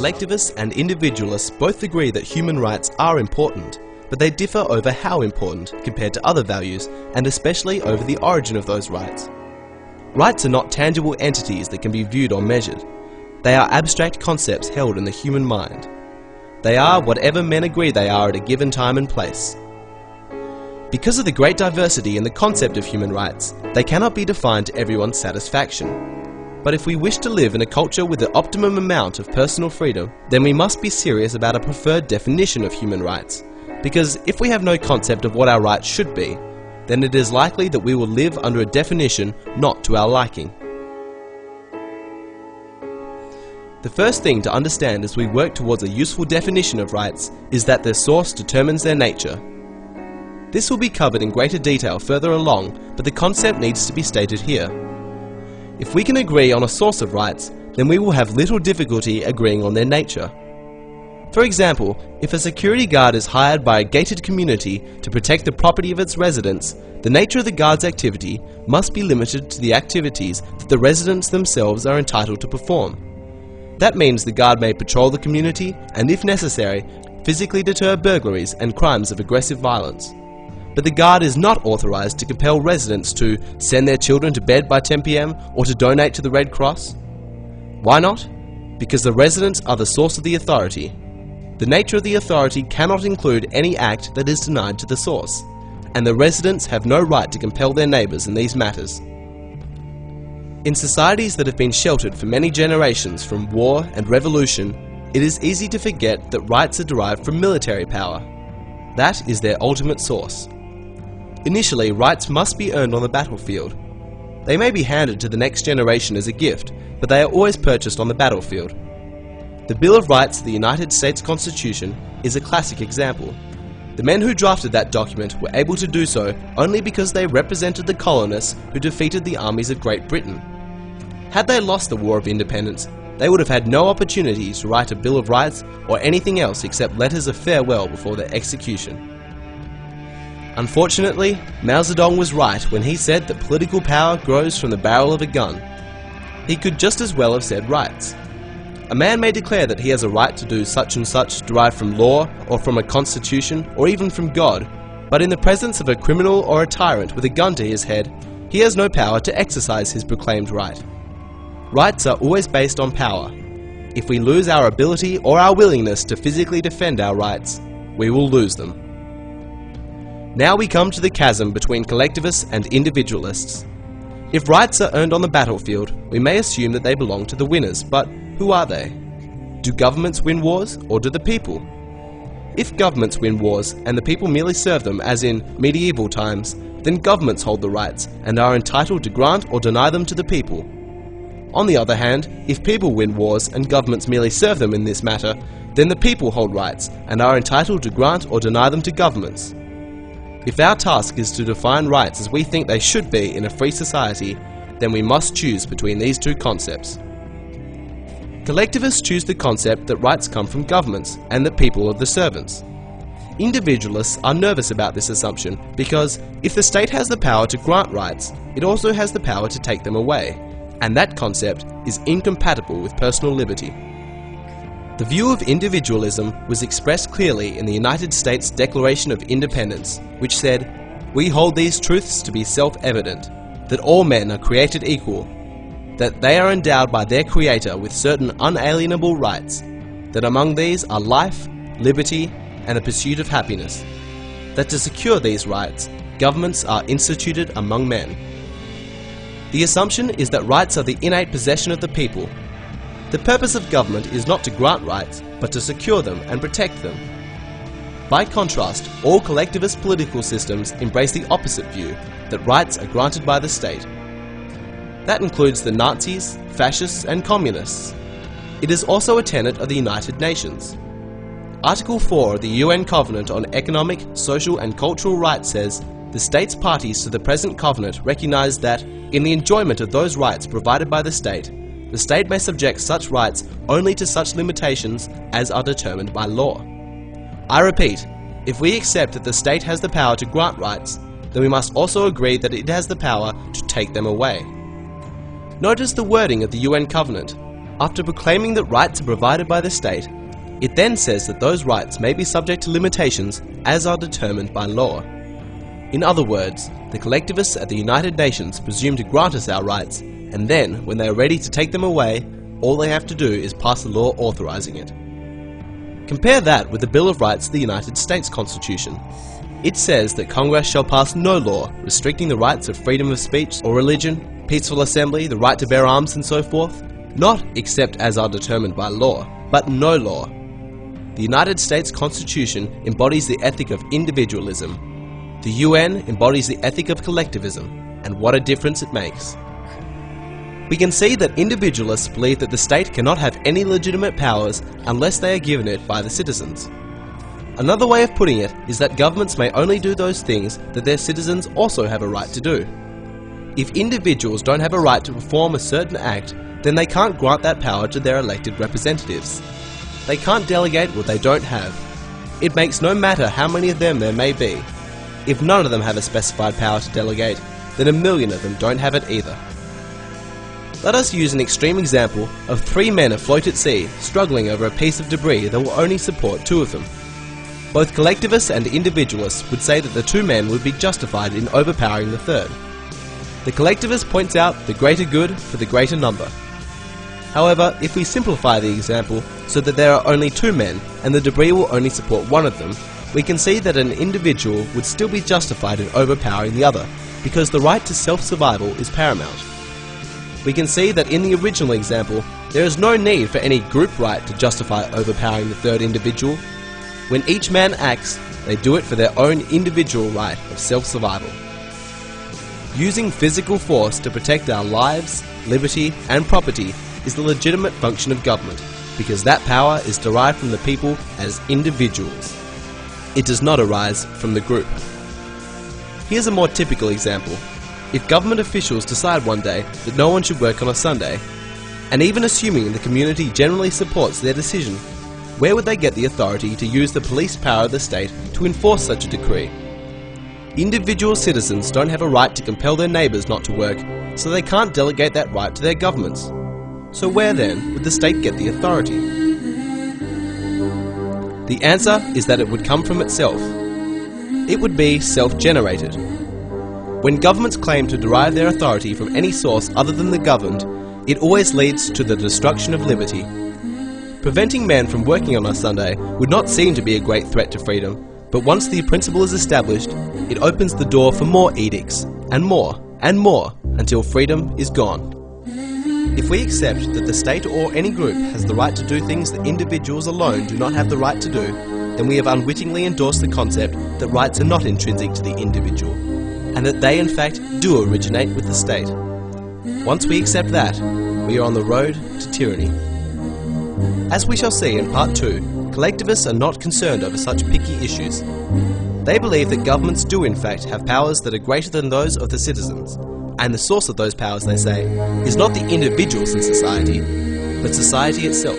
Collectivists and individualists both agree that human rights are important, but they differ over how important compared to other values, and especially over the origin of those rights. Rights are not tangible entities that can be viewed or measured. They are abstract concepts held in the human mind. They are whatever men agree they are at a given time and place. Because of the great diversity in the concept of human rights, they cannot be defined to everyone's satisfaction. But if we wish to live in a culture with the optimum amount of personal freedom, then we must be serious about a preferred definition of human rights. Because if we have no concept of what our rights should be, then it is likely that we will live under a definition not to our liking. The first thing to understand as we work towards a useful definition of rights is that their source determines their nature. This will be covered in greater detail further along, but the concept needs to be stated here. If we can agree on a source of rights, then we will have little difficulty agreeing on their nature. For example, if a security guard is hired by a gated community to protect the property of its residents, the nature of the guard's activity must be limited to the activities that the residents themselves are entitled to perform. That means the guard may patrol the community and, if necessary, physically deter burglaries and crimes of aggressive violence. But the guard is not authorized to compel residents to send their children to bed by 10 PM or to donate to the Red Cross. Why not? Because the residents are the source of the authority. The nature of the authority cannot include any act that is denied to the source, and the residents have no right to compel their neighbors in these matters. In societies that have been sheltered for many generations from war and revolution, it is easy to forget that rights are derived from military power. That is their ultimate source. Initially, rights must be earned on the battlefield. They may be handed to the next generation as a gift, but they are always purchased on the battlefield. The Bill of Rights of the United States Constitution is a classic example. The men who drafted that document were able to do so only because they represented the colonists who defeated the armies of Great Britain. Had they lost the War of Independence, they would have had no opportunity to write a Bill of Rights or anything else except letters of farewell before their execution. Unfortunately, Mao Zedong was right when he said that political power grows from the barrel of a gun. He could just as well have said rights. A man may declare that he has a right to do such and such derived from law or from a constitution or even from God, but in the presence of a criminal or a tyrant with a gun to his head, he has no power to exercise his proclaimed right. Rights are always based on power. If we lose our ability or our willingness to physically defend our rights, we will lose them. Now we come to the chasm between collectivists and individualists. If rights are earned on the battlefield, we may assume that they belong to the winners, but who are they? Do governments win wars, or do the people? If governments win wars and the people merely serve them, as in medieval times, then governments hold the rights and are entitled to grant or deny them to the people. On the other hand, if people win wars and governments merely serve them in this matter, then the people hold rights and are entitled to grant or deny them to governments. If our task is to define rights as we think they should be in a free society, then we must choose between these two concepts. Collectivists choose the concept that rights come from governments and that people are the servants. Individualists are nervous about this assumption because if the state has the power to grant rights, it also has the power to take them away, and that concept is incompatible with personal liberty. The view of individualism was expressed clearly in the United States Declaration of Independence, which said, "We hold these truths to be self-evident, that all men are created equal, that they are endowed by their Creator with certain unalienable rights, that among these are life, liberty, and the pursuit of happiness, that to secure these rights, governments are instituted among men." The assumption is that rights are the innate possession of the people. The purpose of government is not to grant rights, but to secure them and protect them. By contrast, all collectivist political systems embrace the opposite view, that rights are granted by the state. That includes the Nazis, fascists, and communists. It is also a tenet of the United Nations. Article 4 of the UN Covenant on Economic, Social and Cultural Rights says, "The states parties to the present covenant recognize that, in the enjoyment of those rights provided by the state may subject such rights only to such limitations as are determined by law." I repeat, if we accept that the state has the power to grant rights, then we must also agree that it has the power to take them away. Notice the wording of the UN Covenant. After proclaiming that rights are provided by the state, it then says that those rights may be subject to limitations as are determined by law. In other words, the collectivists at the United Nations presume to grant us our rights, and then, when they are ready to take them away, all they have to do is pass a law authorizing it. Compare that with the Bill of Rights of the United States Constitution. It says that Congress shall pass no law restricting the rights of freedom of speech or religion, peaceful assembly, the right to bear arms and so forth, not except as are determined by law, but no law. The United States Constitution embodies the ethic of individualism. The UN embodies the ethic of collectivism, and what a difference it makes. We can see that individualists believe that the state cannot have any legitimate powers unless they are given it by the citizens. Another way of putting it is that governments may only do those things that their citizens also have a right to do. If individuals don't have a right to perform a certain act, then they can't grant that power to their elected representatives. They can't delegate what they don't have. It makes no matter how many of them there may be. If none of them have a specified power to delegate, then 1,000,000 of them don't have it either. Let us use an extreme example of 3 men afloat at sea struggling over a piece of debris that will only support 2 of them. Both collectivists and individualists would say that the 2 men would be justified in overpowering the third. The collectivist points out the greater good for the greater number. However, if we simplify the example so that there are only 2 men and the debris will only support 1 of them, we can see that an individual would still be justified in overpowering the other, because the right to self-survival is paramount. We can see that in the original example, there is no need for any group right to justify overpowering the third individual. When each man acts, they do it for their own individual right of self-survival. Using physical force to protect our lives, liberty, and property is the legitimate function of government, because that power is derived from the people as individuals. It does not arise from the group. Here's a more typical example. If government officials decide one day that no one should work on a Sunday, and even assuming the community generally supports their decision, where would they get the authority to use the police power of the state to enforce such a decree? Individual citizens don't have a right to compel their neighbours not to work, so they can't delegate that right to their governments. So where then would the state get the authority? The answer is that it would come from itself. It would be self-generated. When governments claim to derive their authority from any source other than the governed, it always leads to the destruction of liberty. Preventing men from working on a Sunday would not seem to be a great threat to freedom, but once the principle is established, it opens the door for more edicts, and more, until freedom is gone. If we accept that the state or any group has the right to do things that individuals alone do not have the right to do, then we have unwittingly endorsed the concept that rights are not intrinsic to the individual, and that they in fact do originate with the state. Once we accept that, we are on the road to tyranny. As we shall see in Part 2, collectivists are not concerned over such picky issues. They believe that governments do in fact have powers that are greater than those of the citizens, and the source of those powers, they say, is not the individuals in society, but society itself.